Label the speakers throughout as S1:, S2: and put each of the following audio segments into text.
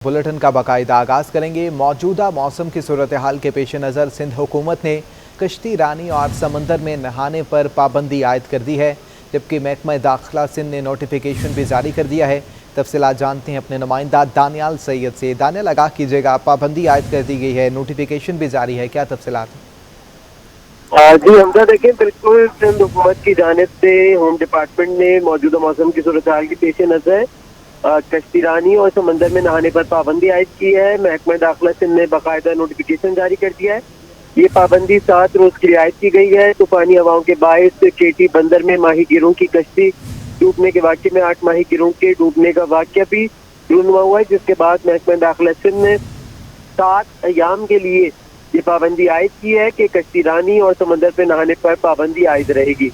S1: Bulletin का बाकायदा आगाज करेंगे। मौजूदा मौसम की सूरत हाल के पेश नज़र सिंध हुकूमत ने कश्ती रानी और समंदर में नहाने पर पाबंदी आयद कर दी है, जबकि महकमा दाखिला सिंध ने नोटिफिकेशन भी जारी कर दिया है। तफसीलात जानते हैं अपने नुमाइंदा दानियाल सैयद से। दानियाल, आगाह कीजिएगा, पाबंदी आयद कर दी गई है, नोटिफिकेशन भी जारी है, क्या तफसीलात?
S2: जी हमजा, देखिए बिल्कुल सिंध हुकूमत की जानिब से होम डिपार्टमेंट ने मौजूदा मौसम की सूरत हाल के पेश नज़र कश्ती रानी और समंदर में नहाने पर पाबंदी आयद की है। महकमा दाखिला सिंध ने बाकायदा नोटिफिकेशन जारी कर दिया है। ये पाबंदी 7 रोज के लिए आयद की गई है। तूफानी हवाओं के बायस केटी बंदर में माही गिरों की कश्ती डूबने के वाक़े में 8 माही गिरों के डूबने का वाक़या भी रूनुमा हुआ है, जिसके बाद महकमा दाखिला सिंध ने 7 अयाम के लिए ये पाबंदी आयद की है कि कश्ती रानी और समंदर पे नहाने पर पाबंदी आयद रहेगी।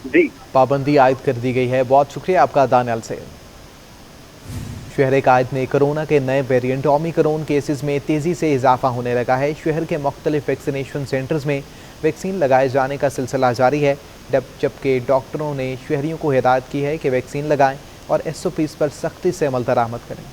S2: जी,
S1: पाबंदी आयद कर दी गई है। बहुत शुक्रिया आपका दानियाल से। शहर कायद में कोरोना के नए वेरिएंट ओमिक्रॉन केसेस में तेज़ी से इजाफा होने लगा है। शहर के मुख्तलिफ वैक्सीनेशन सेंटर्स में वैक्सीन लगाए जाने का सिलसिला जारी है, जबकि डॉक्टरों ने शहरियों को हिदायत की है कि वैक्सीन लगाएं और SOPs पर सख्ती से अमल दरामद करें।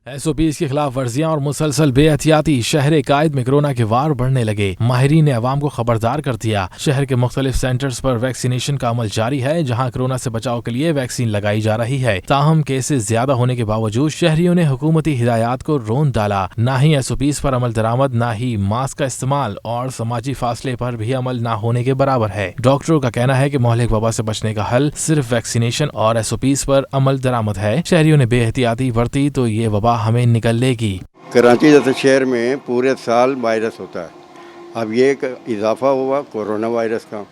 S3: SOPs की खिलाफ वर्जियां और मुसलसल बेहतियाती शहर कायद में कोरोना के वार बढ़ने लगे। माहिरीन ने अवाम को खबरदार कर दिया। शहर के मुख्तलिफ सेंटर्स पर वैक्सीनेशन का अमल जारी है, जहां कोरोना से बचाव के लिए वैक्सीन लगाई जा रही है। ताहम केसेस ज्यादा होने के बावजूद शहरियों ने हुकूमती हिदायत को रोन डाला। ना ही SOPs पर अमल दरामद, ना ही मास्क का इस्तेमाल और समाजी फासले पर भी अमल ना होने के बराबर है। डॉक्टरों का कहना है कि मोहलिक वबा से बचने का हल सिर्फ वैक्सीनेशन और SOPs पर अमल दरामद है। शहरियों ने बेहतियाती बरती तो ये वबा हमें निकल लेगी।
S4: कराची जैसे शहर में पूरे साल वायरस होता है, अब ये एक इजाफा हुआ कोरोना वायरस का,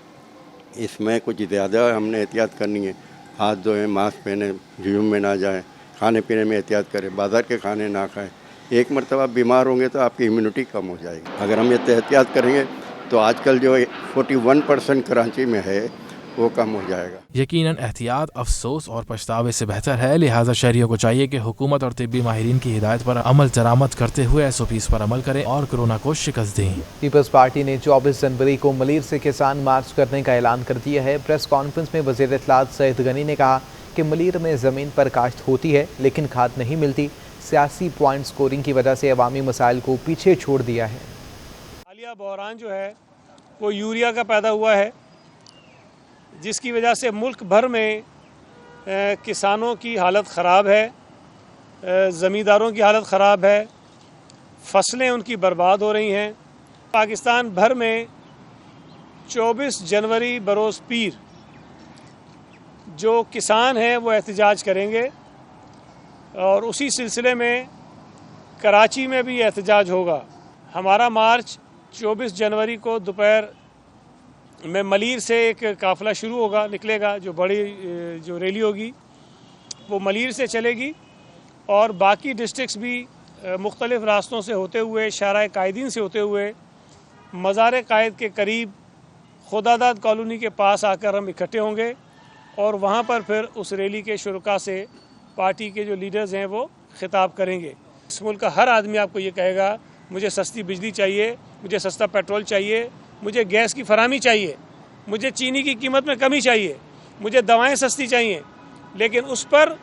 S4: इसमें कुछ ज़्यादा हमने एहतियात करनी है। हाथ धोएं, मास्क पहने, जुर्म में ना जाएं, खाने पीने में एहतियात करें, बाजार के खाने ना खाएं। एक मरतबा बीमार होंगे तो आपकी इम्यूनिटी कम हो जाएगी। अगर हम ये एहतियात करेंगे तो आजकल जो 41% कराची में है वो कम हो जाएगा।
S3: यकीनन एहतियात अफसोस और पछतावे से बेहतर है, लिहाजा शहरियों को चाहिए कि हुकूमत और तिब्बी माहिरीन की हिदायत पर अमल दरामद करते हुए SOPs पर अमल करें और कोरोना को शिकस्त दें।
S1: पीपल्स पार्टी ने 24 जनवरी को मलीर से किसान मार्च करने का ऐलान कर दिया है। प्रेस कॉन्फ्रेंस में वज़ीर इत्तलात सईद गनी ने कहा कि मलीर में ज़मीन पर काश्त होती है लेकिन खाद नहीं मिलती। सियासी पॉइंट स्कोरिंग की वजह से अवामी मसाइल को पीछे छोड़ दिया है।
S5: हालिया बहरान जो है वो यूरिया का पैदा हुआ है, जिसकी वजह से मुल्क भर में किसानों की हालत ख़राब है, ज़मींदारों की हालत ख़राब है, फसलें उनकी बर्बाद हो रही हैं। पाकिस्तान भर में 24 जनवरी बरोज़ पीर जो किसान हैं वो एहतजाज करेंगे और उसी सिलसिले में कराची में भी एहतजाज होगा। हमारा मार्च 24 जनवरी को दोपहर में मलीर से एक काफ़िला शुरू होगा, निकलेगा, जो बड़ी जो रैली होगी वो मलीर से चलेगी और बाकी डिस्ट्रिक्ट्स भी मुख्तलिफ़ रास्तों से होते हुए, शाहराह कायदीन से होते हुए मज़ार कायद के करीब खुदादाद कॉलोनी के पास आकर हम इकट्ठे होंगे और वहाँ पर फिर उस रैली के शुरका से पार्टी के जो लीडर्स हैं वो खिताब करेंगे। इस मुल्क का हर आदमी आपको ये कहेगा मुझे सस्ती बिजली चाहिए, मुझे सस्ता पेट्रोल चाहिए, मुझे गैस की फराहमी चाहिए, मुझे चीनी की कीमत में कमी चाहिए, मुझे दवाएं सस्ती चाहिए। लेकिन उस पर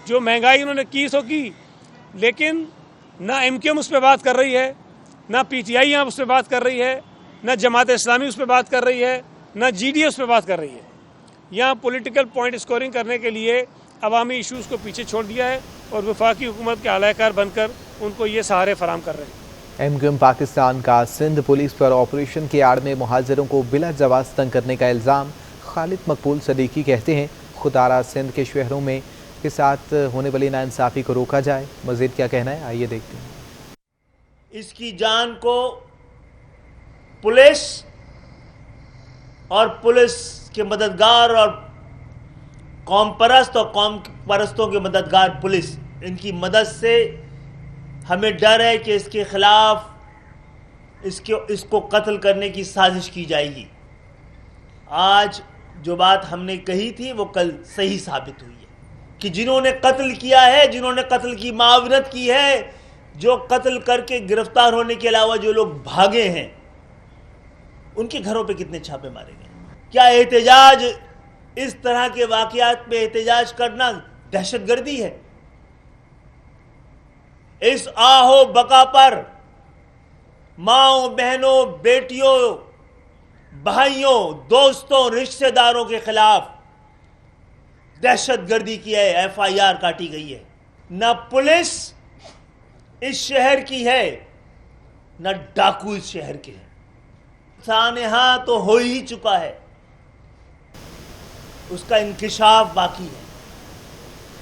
S5: जो महंगाई उन्होंने की सो की, लेकिन ना MQM उस पर बात कर रही है, ना PTI यहाँ उस पर बात कर रही है, ना जमात इस्लामी उस पर बात कर रही है, ना GDA उस पर बात कर रही है। यहाँ पॉलिटिकल पॉइंट स्कोरिंग करने के लिए अवामी इशूज़ को पीछे छोड़ दिया है और वफाकी हुकूमत के आलाकार बनकर उनको ये सहारे फराम कर रहे हैं।
S1: MQM पाकिस्तान का सिंध पुलिस पर ऑपरेशन की आड़ में मुहाजिरों को बिला जवाज़ तंग करने का इल्ज़ाम। खालिद मकबूल सदीकी कहते हैं खुदारा सिंध के शहरों में के साथ होने वाली नाइंसाफ़ी को रोका जाए। मज़ीद क्या कहना है, आइए देखते हैं।
S6: इसकी जान को पुलिस और पुलिस के मददगार और कौम परस्त और कौम परस्तों के मददगार पुलिस, इनकी मदद से हमें डर है कि इसके खिलाफ इसको कत्ल करने की साजिश की जाएगी। आज जो बात हमने कही थी वो कल सही साबित हुई है कि जिन्होंने कत्ल किया है, जिन्होंने कत्ल की मावनत की है, जो कत्ल करके गिरफ्तार होने के अलावा जो लोग भागे हैं, उनके घरों पे कितने छापे मारे गए। क्या एहतजाज, इस तरह के वाक़यात पे एहतजाज करना दहशतगर्दी है? इस आहो बका पर माओ, बहनों, बेटियों, भाइयों, दोस्तों, रिश्तेदारों के खिलाफ दहशतगर्दी की है, FIR काटी गई है। न पुलिस इस शहर की है, न डाकू इस शहर के हैं। सानेहा तो हो ही चुका है, उसका इंकिशाफ बाकी है।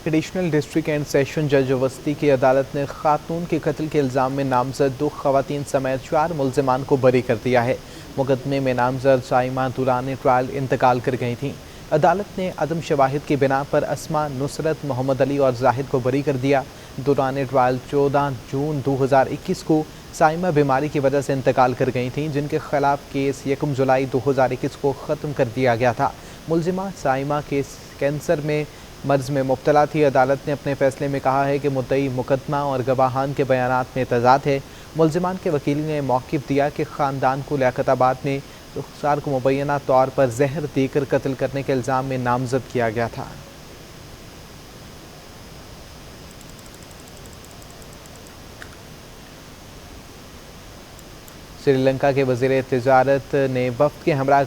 S1: एडिशनल डिस्ट्रिक्ट एंड सेशन जज अवस्थी की अदालत ने खातून के कत्ल के इल्ज़ाम में नामजद 2 खवातीन समेत 4 मुल्ज़िमान को बरी कर दिया है। मुकदमे में नामजद साइमा दौरान ट्रायल इंतकाल कर गई थीं। अदालत ने अदम शवाहिद की बिना पर अस्मा, नुसरत, मोहम्मद अली और जाहिद को बरी कर दिया। दौरान ट्रायल 14 जून 2021 को साइमा बीमारी की वजह से इंतकाल कर गई थीं, जिनके खिलाफ केस 1 जुलाई 2021 को ख़त्म कर दिया गया था। मुल्ज़िमा साइमा के कैंसर में मर्ज़ में मुब्तला थी। अदालत ने अपने फ़ैसले में कहा है कि मुद्दई मुकदमा और गवाहान के बयानात में तज़ाद है। मुल्ज़िमान के वकील ने मौक़िफ़ दिया कि ख़ानदान को लियाकताबाद में रुखसार को मुबैना तौर पर जहर देकर कत्ल करने के इल्ज़ाम में नामज़द किया गया था। श्रीलंका के वज़ीर तिजारत ने वफ़द के हमरा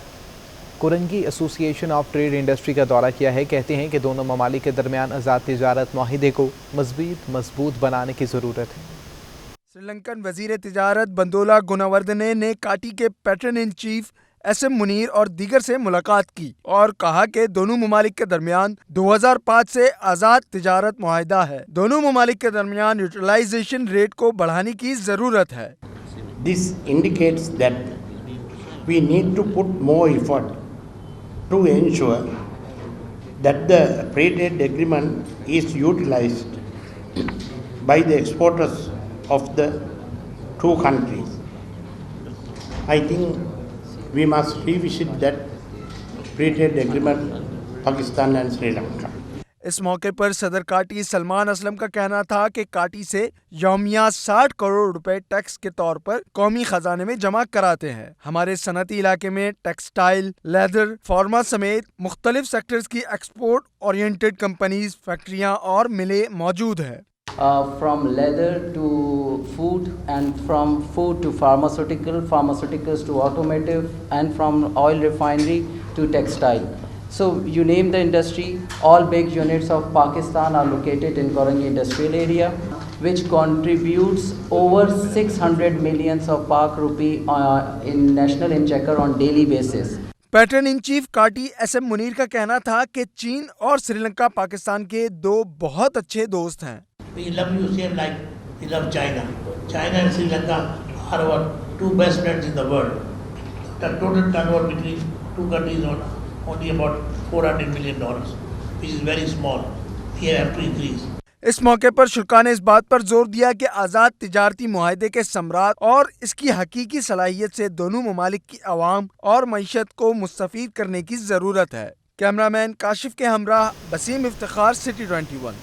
S1: Korangi association of trade industry का दौरा किया है। कहते हैं कि दोनों ममालिक के दरमियान आज़ाद तिजारत माहिदे को मज़बूत बनाने की ज़रूरत है।
S7: श्रीलंकन वज़ीर तिजारत बंदोला गुनावर्धने ने काटी के pattern in chief SM Munir और दीगर से मुलाकात की और कहा कि दोनों ममालिक के दरमियान 2005 से आज़ाद तिजारत मुआहिदा है। दोनों ममालिक के दरमियान यूटिलाइजेशन रेट को बढ़ाने की ज़रूरत है।
S8: This indicates that we need to put more effort to ensure that the free trade agreement is utilized by the exporters of the two countries. I think we must revisit that free trade agreement, Pakistan and Sri Lanka.
S7: इस मौके पर सदर काटी सलमान असलम का कहना था कि काटी से यौमिया 60 करोड़ रुपए टैक्स के तौर पर कौमी खजाने में जमा कराते हैं। हमारे सनती इलाके में टेक्सटाइल, लेदर, फार्मा समेत मुख्तलिफ सेक्टर्स की एक्सपोर्ट ओरिएंटेड कंपनीज, फैक्ट्रियां और मिलें मौजूद हैं।
S9: From leather to food, and from food to pharmaceuticals to automotive, and from oil refinery to textile. So you name the industry, all big units of Pakistan are located in Korangi industrial area, which contributes over 600 millions of Pak rupee in national exchequer on daily basis.
S7: Pattern in chief काटी SM Munir का कहना था कि चीन और श्रीलंका पाकिस्तान के 2 बहुत अच्छे दोस्त हैं।
S8: We love you same like we love China. China and Sri Lanka are our 2 best friends in the world. The total turnover between 2 countries is only about $400 million, which is very small. We have to increase.
S7: इस मौके पर शुरा ने इस बात पर जोर दिया कि आज़ाद तिजारती मुआहिदे के समरात और इसकी हकीकी सलाहियत से दोनों ममालिक की आवाम और मईशत को मुस्तफीद करने की ज़रूरत है। कैमरामैन काशिफ के हमरा Basim Iftikhar, city 21।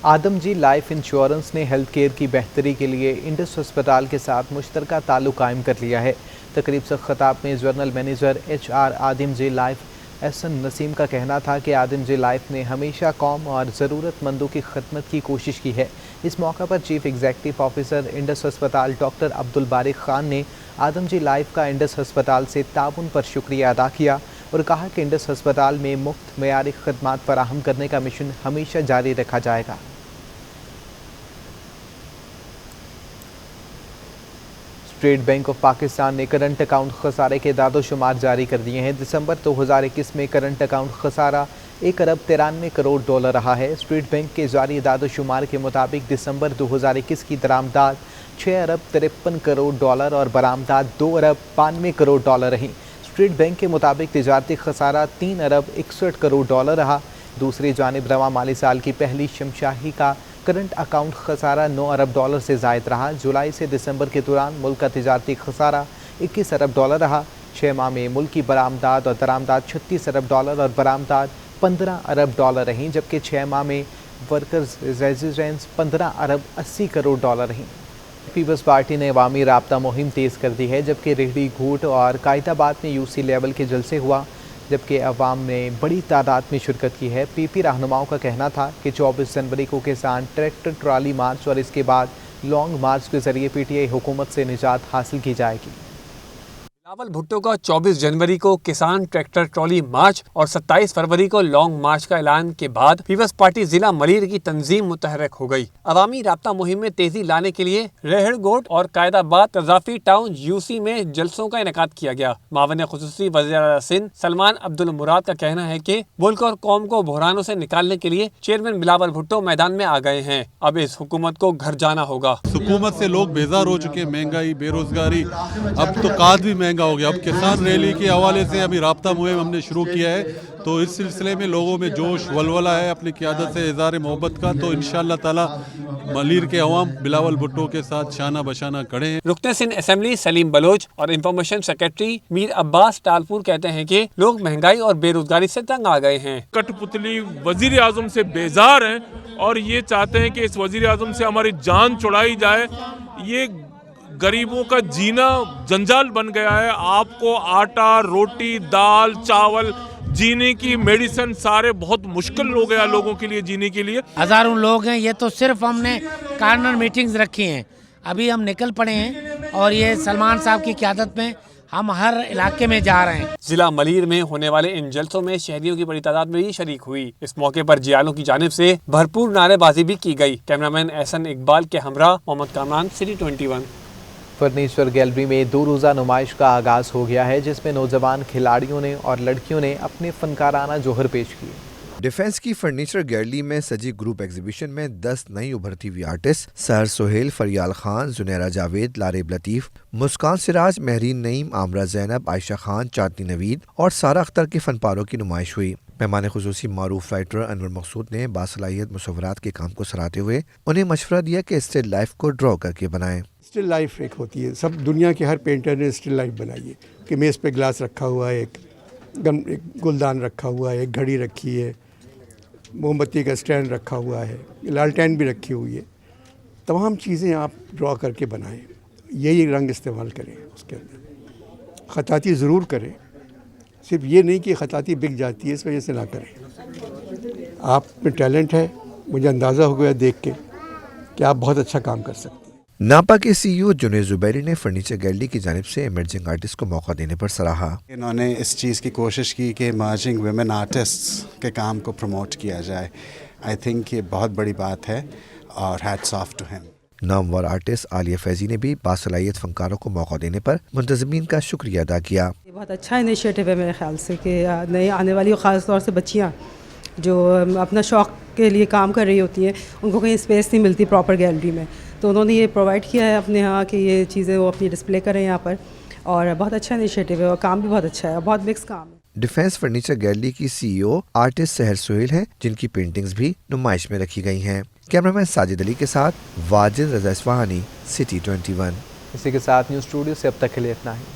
S1: आदमजी life insurance ने हेल्थ केयर की बेहतरी के लिए इंडस अस्पताल के साथ मुश्तरका ताल्लुक कायम कर लिया है। तकरीब से खिताब में general manager HR Adamjee life Ehsan Naseem का कहना था कि आदमजी लाइफ ने हमेशा कौम और ज़रूरतमंदों की खिदमत की कोशिश की है। इस मौका पर चीफ एग्जीक्यूटिव ऑफिसर इंडस अस्पताल डॉक्टर अब्दुल बारिक खान ने आदमजी लाइफ का इंडस अस्पताल से ताउन पर शुक्रिया अदा किया और कहा कि इंडस अस्पताल में मुफ्त मेयारी खदमात फराहम करने का मिशन हमेशा जारी रखा जाएगा। स्टेट बैंक ऑफ पाकिस्तान ने करंट अकाउंट खसारे के दादोशुमार जारी कर दिए हैं। दिसंबर 2021 में करंट अकाउंट खसारा $1 अरब 93 करोड़ रहा है। स्टेट बैंक के जारी दादोशुमार के मुताबिक दिसंबर 2021 की दरामदाद $6 अरब 53 करोड़ और बरामदाद $2 अरब 92 करोड़ रही। स्टेट बैंक के मुताबिक तिजारती खसारा $3 अरब 61 करोड़ रहा। दूसरी जानिब रवा माली साल की पहली शमशाही का करंट अकाउंट खसारा $9 अरब से ज़ायद रहा। जुलाई से दिसंबर के दौरान मुल्क का तिजारती खसारा $21 अरब रहा। 6 माह में मुल्क की बरामदाद और दरामदाद $36 अरब और बरामदाद $15 अरब रहीं, जबकि 6 माह में वर्कर्स रेजिडेंस $15 अरब 80 करोड़ रहीं। पीपल्स पार्टी ने अवामी राब्ता मुहिम तेज़ कर दी है, जबकि रेहड़ी घूट और कायदाबाद में UC लेवल के जलसे हुआ, जबकि अवाम ने बड़ी तादाद में शिरकत की है। PP रहनुमाओं का कहना था कि 24 जनवरी को किसान ट्रैक्टर ट्राली मार्च और इसके बाद लॉन्ग मार्च के जरिए पीटीआई हुकूमत से निजात हासिल की जाएगी।
S10: बिलावल भुट्टो का 24 जनवरी को किसान ट्रैक्टर ट्रॉली मार्च और 27 फरवरी को लॉन्ग मार्च का ऐलान के बाद पीपल्स पार्टी जिला मलीर की तंजीम मुतहरक हो गई। अवामी राब्ता मुहिम में तेजी लाने के लिए रेहड़गोट और कायदाबाद कज़ाफी टाउन यूसी में जलसों का इनेकाद किया गया। मावन खुसूसी वज़ीर सिंध सलमान अब्दुल मुराद का कहना है कि मुल्क और कौम को बहरानों से निकालने के लिए चेयरमैन बिलावल भुट्टो मैदान में आ गए हैं। अब इस हुकूमत को घर जाना होगा।
S11: हुकूमत से लोग बेजार हो चुके हैं, महंगाई, बेरोजगारी, अब तो काद भी महंगा हो गया। अब किसान रैली के हवाले से अभी राब्ता मुहिम हमने शुरू किया है, तो इस सिलसिले में लोगों में जोश वलवला है अपनी क़यादत से इज़हार मोहब्बत का। तो इंशाअल्लाह ताला मलीर के अवाम बिलावल भुट्टो के साथ शाना बशाना खड़े हैं।
S10: रुकने सिंध असेंबली सलीम बलोच और इंफॉर्मेशन सेक्रेटरी मीर अब्बास टालपुर कहते हैं कि लोग महंगाई और बेरोजगारी से तंग आ गए हैं।
S12: कठपुतली वजीर आजम से बेजार हैं और ये चाहते हैं कि इस वजीर आजम से हमारी जान छुड़ाई जाए। ये गरीबों का जीना जंजाल बन गया है। आपको आटा, रोटी, दाल, चावल, जीने की मेडिसिन सारे बहुत मुश्किल हो गया लोगों के लिए जीने के लिए।
S13: हज़ारों लोग हैं, ये तो सिर्फ हमने कार्नर मीटिंग्स रखी हैं। अभी हम निकल पड़े हैं और ये सलमान साहब की क़यादत में हम हर इलाके में जा रहे हैं।
S10: जिला मलीर में होने वाले इन जलसों में शहरियों की बड़ी तादाद में भी शरीक हुई। इस मौके पर जियालों की जानिब से भरपूर नारेबाजी भी की गई। कैमरामैन एहसन इकबाल के हमरा Mohammad Kamran, city 21।
S1: Furniture gallery में 2 रोज़ा नुमाइश का आगाज़ हो गया है, जिसमें नौजवान खिलाड़ियों ने और लड़कियों ने अपने फनकाराना जोहर पेश किए।
S14: डिफेंस की फर्नीचर गैलरी में सजी ग्रुप एग्जीबिशन में 10 नई उभरती हुई आर्टिस्ट सहर सोहेल, फरियाल खान, जुनैरा जावेद, लारेब लतीफ़, मुस्कान सिराज, महरीन नईम, आमरा जैनब, आयशा खान, चांदनी नवीद और सारा अख्तर के फनपारों की नुमाइश हुई। मेहमान खुसूसी मारूफ राइटर अनवर मकसूद ने बासलाहियत मुसव्वरात के काम को सराहते हुए उन्हें मशवरा दिया कि स्टिल लाइफ को ड्रॉ करके बनाएं।
S15: स्टिल लाइफ एक होती है, सब दुनिया के हर पेंटर ने स्टिल लाइफ बनाई है कि मेज़ पे ग्लास रखा हुआ है, एक गुलदान रखा हुआ है, एक घड़ी रखी है, मोमबत्ती का स्टैंड रखा हुआ है, लालटेन भी रखी हुई है। तमाम चीज़ें आप ड्रॉ करके बनाएं, यही रंग इस्तेमाल करें। उसके अंदर ख़ताती ज़रूर करें, सिर्फ ये नहीं कि ख़ताती बिक जाती है इस वजह से ना करें। आप में टैलेंट है, मुझे अंदाज़ा हो गया देख के कि आप बहुत अच्छा काम कर सकते हैं।
S14: नापा के सीईओ जुनेद जुबैरी ने फर्नीचर गैलरी की जानिब से इमर्जिंग आर्टिस्ट को मौका देने पर सराहा।
S16: इन्होंने इस चीज़ की कोशिश की कि इमर्जिंग वुमेन आर्टिस्ट्स के काम को प्रमोट किया जाए। आई थिंक ये बहुत बड़ी बात है और हैट्स ऑफ टू हिम।
S14: नामवर आर्टिस्ट आलिया फैजी ने भी बासलाहियत फनकारों को मौका देने पर मुंतज़मीन का शुक्रिया अदा किया।
S17: बहुत अच्छा इनिशिएटिव है मेरे ख्याल से कि नई आने वाली ख़ास तौर से बच्चियाँ जो अपना शौक़ के लिए काम कर रही होती हैं, उनको कहीं स्पेस नहीं मिलती प्रॉपर गैलरी में, तो उन्होंने ये प्रोवाइड किया है अपने यहाँ कि ये चीज़ें वो अपनी डिस्प्ले करें यहाँ पर, और बहुत अच्छा इनिशिएटिव है और काम भी बहुत अच्छा है, बहुत मिक्स काम है।
S14: डिफेंस फर्नीचर गैलरी की सीईओ आर्टिस्ट सहर सोहेल हैं, जिनकी पेंटिंग्स भी नुमाइश में रखी गई हैं। कैमरामैन साजिद अली के साथ वाजिद रज़ा इस्फहानी, सिटी 21।
S1: इसी के साथ न्यूज़ स्टूडियो से अब तक के लिए इतना ही।